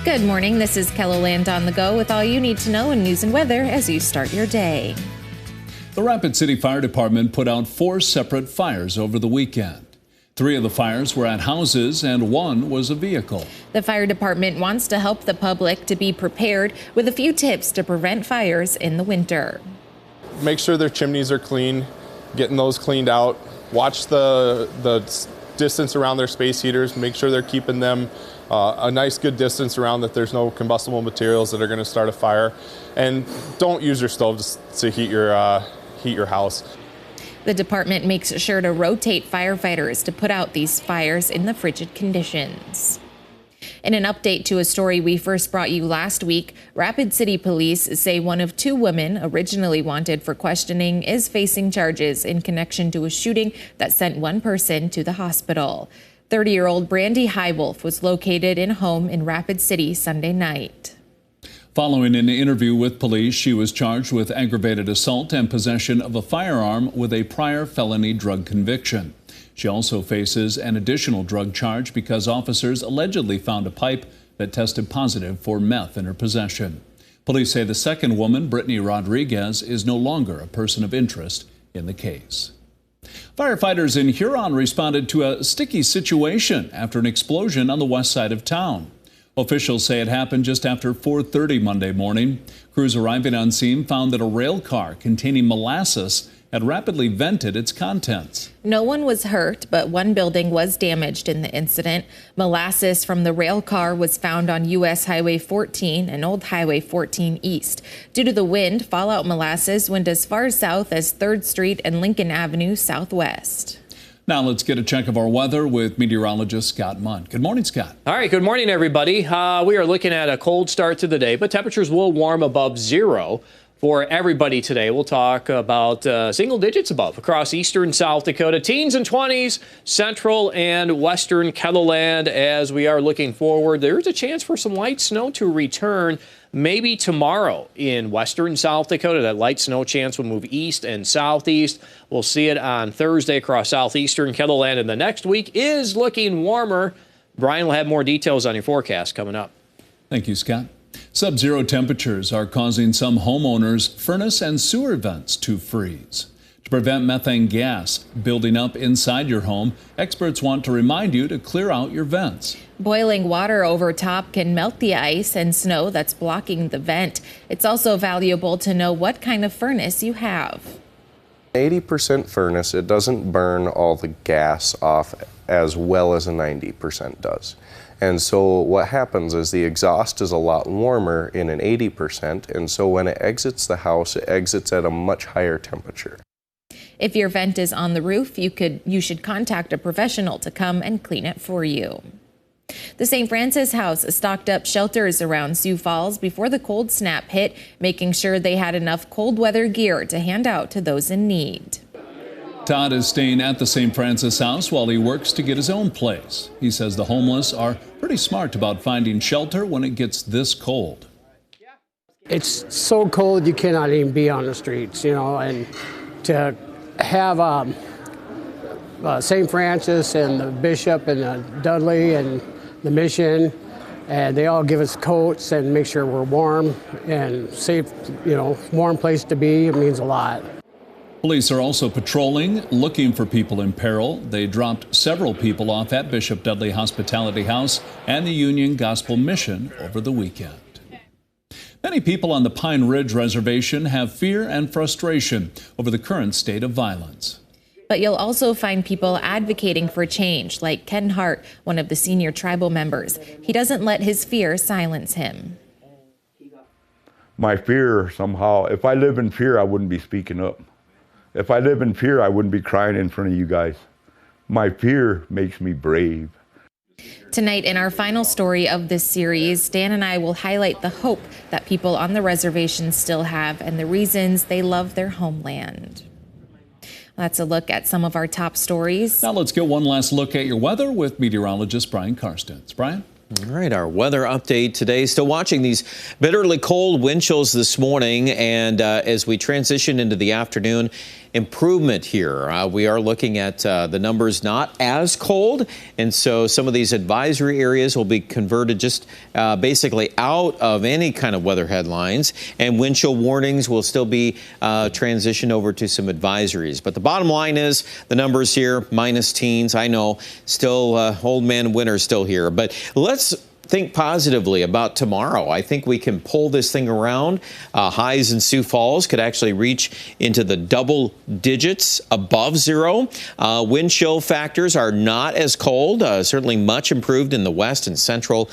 Good morning. This is KELOLAND on the go with all you need to know in news and weather as you start your day. The Rapid City Fire Department put out 4 separate fires over the weekend. 3 of the fires were at houses and 1 was a vehicle. The fire department wants to help the public to be prepared with a few tips to prevent fires in the winter. Make sure their chimneys are clean, getting those cleaned out. Watch the distance around their space heaters. Make sure they're keeping them a nice good distance around, that there's no combustible materials that are going to start a fire. And don't use your stove to heat your house. The department makes sure to rotate firefighters to put out these fires in the frigid conditions. In an update to a story we first brought you last week, Rapid City Police say one of 2 women originally wanted for questioning is facing charges in connection to a shooting that sent 1 person to the hospital. 30-year-old Brandy Highwolf was located in a home in Rapid City Sunday night. Following an interview with police, she was charged with aggravated assault and possession of a firearm with a prior felony drug conviction. She also faces an additional drug charge because officers allegedly found a pipe that tested positive for meth in her possession. Police say the second woman, Brittany Rodriguez, is no longer a person of interest in the case. Firefighters in Huron responded to a sticky situation after an explosion on the west side of town. Officials say it happened just after 4:30 Monday morning. Crews arriving on scene found that a rail car containing molasses had rapidly vented its contents. No one was hurt, but 1 building was damaged in the incident. Molasses from the rail car was found on U.S. Highway 14 and Old Highway 14 East. Due to the wind, fallout molasses went as far south as 3rd Street and Lincoln Avenue Southwest. Now let's get a check of our weather with meteorologist Scott Munn. Good morning, Scott. All right, good morning, everybody. We are looking at a cold start to the day, but temperatures will warm above 0 for everybody today. We'll talk about single digits above across eastern South Dakota, teens and 20s, central and western KELOLAND. As we are looking forward, there's a chance for some light snow to return maybe tomorrow in western South Dakota. That light snow chance will move east and southeast. We'll see it on Thursday across southeastern KELOLAND, and the next week is looking warmer. Brian will have more details on your forecast coming up. Thank you, Scott. Sub-zero temperatures are causing some homeowners' furnace and sewer vents to freeze. To prevent methane gas building up inside your home, experts want to remind you to clear out your vents. Boiling water over top can melt the ice and snow that's blocking the vent. It's also valuable to know what kind of furnace you have. 80% furnace, it doesn't burn all the gas off as well as a 90% does. And so what happens is the exhaust is a lot warmer in an 80%, and so when it exits the house, it exits at a much higher temperature. If your vent is on the roof, you should contact a professional to come and clean it for you. The St. Francis House stocked up shelters around Sioux Falls before the cold snap hit, making sure they had enough cold weather gear to hand out to those in need. Todd is staying at the St. Francis House while he works to get his own place. He says the homeless are pretty smart about finding shelter when it gets this cold. It's so cold you cannot even be on the streets, and to have St. Francis and the Bishop and the Dudley and the Mission, and they all give us coats and make sure we're warm and safe, warm place to be. It means a lot. Police are also patrolling, looking for people in peril. They dropped several people off at Bishop Dudley Hospitality House and the Union Gospel Mission over the weekend. Many people on the Pine Ridge Reservation have fear and frustration over the current state of violence. But you'll also find people advocating for change, like Ken Hart, one of the senior tribal members. He doesn't let his fear silence him. My fear, somehow, if I live in fear, I wouldn't be speaking up. If I live in fear, I wouldn't be crying in front of you guys. My fear makes me brave. Tonight, in our final story of this series, Dan and I will highlight the hope that people on the reservation still have and the reasons they love their homeland. That's a look at some of our top stories. Now let's get one last look at your weather with meteorologist Brian Karstens. Brian? All right, our weather update today. Still watching these bitterly cold wind chills this morning, and as we transition into the afternoon, improvement here. We are looking at the numbers not as cold, and so some of these advisory areas will be converted just basically out of any kind of weather headlines, and wind chill warnings will still be transitioned over to some advisories. But the bottom line is the numbers here, minus teens. I know, still old man winter still here, but let's think positively about tomorrow. I think we can pull this thing around. Highs in Sioux Falls could actually reach into the double digits above zero. Wind chill factors are not as cold, certainly much improved in the west and central.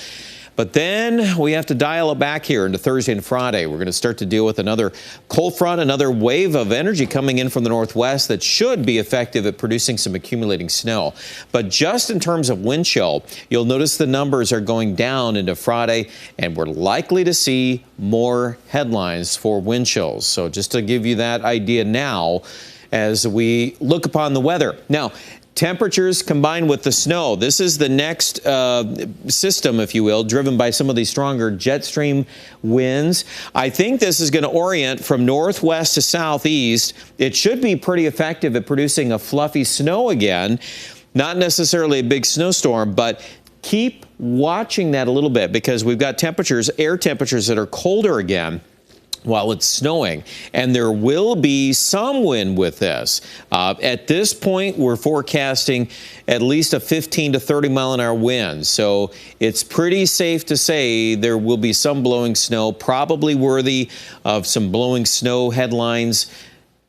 But then we have to dial it back here into Thursday and Friday. We're going to start to deal with another cold front, another wave of energy coming in from the northwest that should be effective at producing some accumulating snow. But just in terms of wind chill, you'll notice the numbers are going down into Friday, and we're likely to see more headlines for wind chills. So just to give you that idea now as we look upon the weather. Now, temperatures combined with the snow. This is the next system, if you will, driven by some of these stronger jet stream winds. I think this is going to orient from northwest to southeast. It should be pretty effective at producing a fluffy snow again. Not necessarily a big snowstorm, but keep watching that a little bit because we've got temperatures, air temperatures that are colder again while it's snowing, and there will be some wind with this. At this point, we're forecasting at least a 15 to 30 mile an hour wind, so it's pretty safe to say there will be some blowing snow, probably worthy of some blowing snow headlines.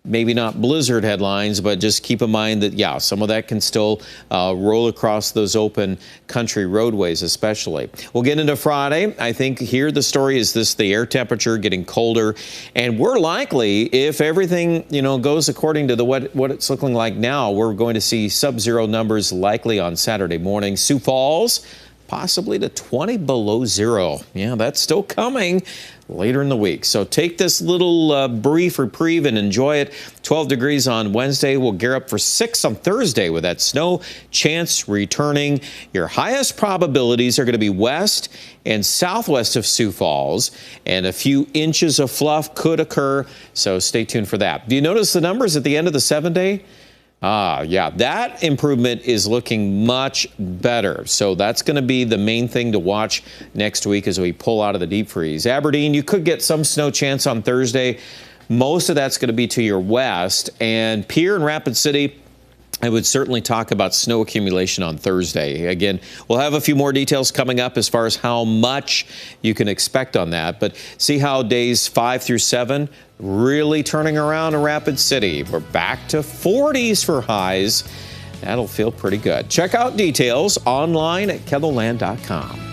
Maybe not blizzard headlines, but just keep in mind that, yeah, some of that can still roll across those open country roadways especially. We'll get into Friday. I think here the story is this, the air temperature getting colder, and we're likely, if everything, goes according to what it's looking like now, we're going to see sub-zero numbers likely on Saturday morning. Sioux Falls, possibly to 20 below zero. Yeah, that's still coming later in the week. So take this little brief reprieve and enjoy it. 12 degrees on Wednesday. We'll gear up for 6 on Thursday with that snow chance returning. Your highest probabilities are going to be west and southwest of Sioux Falls, and a few inches of fluff could occur, so stay tuned for that. Do you notice the numbers at the end of the 7-day? Yeah, that improvement is looking much better. So that's going to be the main thing to watch next week as we pull out of the deep freeze. Aberdeen, you could get some snow chance on Thursday. Most of that's going to be to your west. And Pierre and Rapid City, I would certainly talk about snow accumulation on Thursday. Again, we'll have a few more details coming up as far as how much you can expect on that. But see how days 5 through 7 really turning around in Rapid City. We're back to 40s for highs. That'll feel pretty good. Check out details online at KELOLAND.com.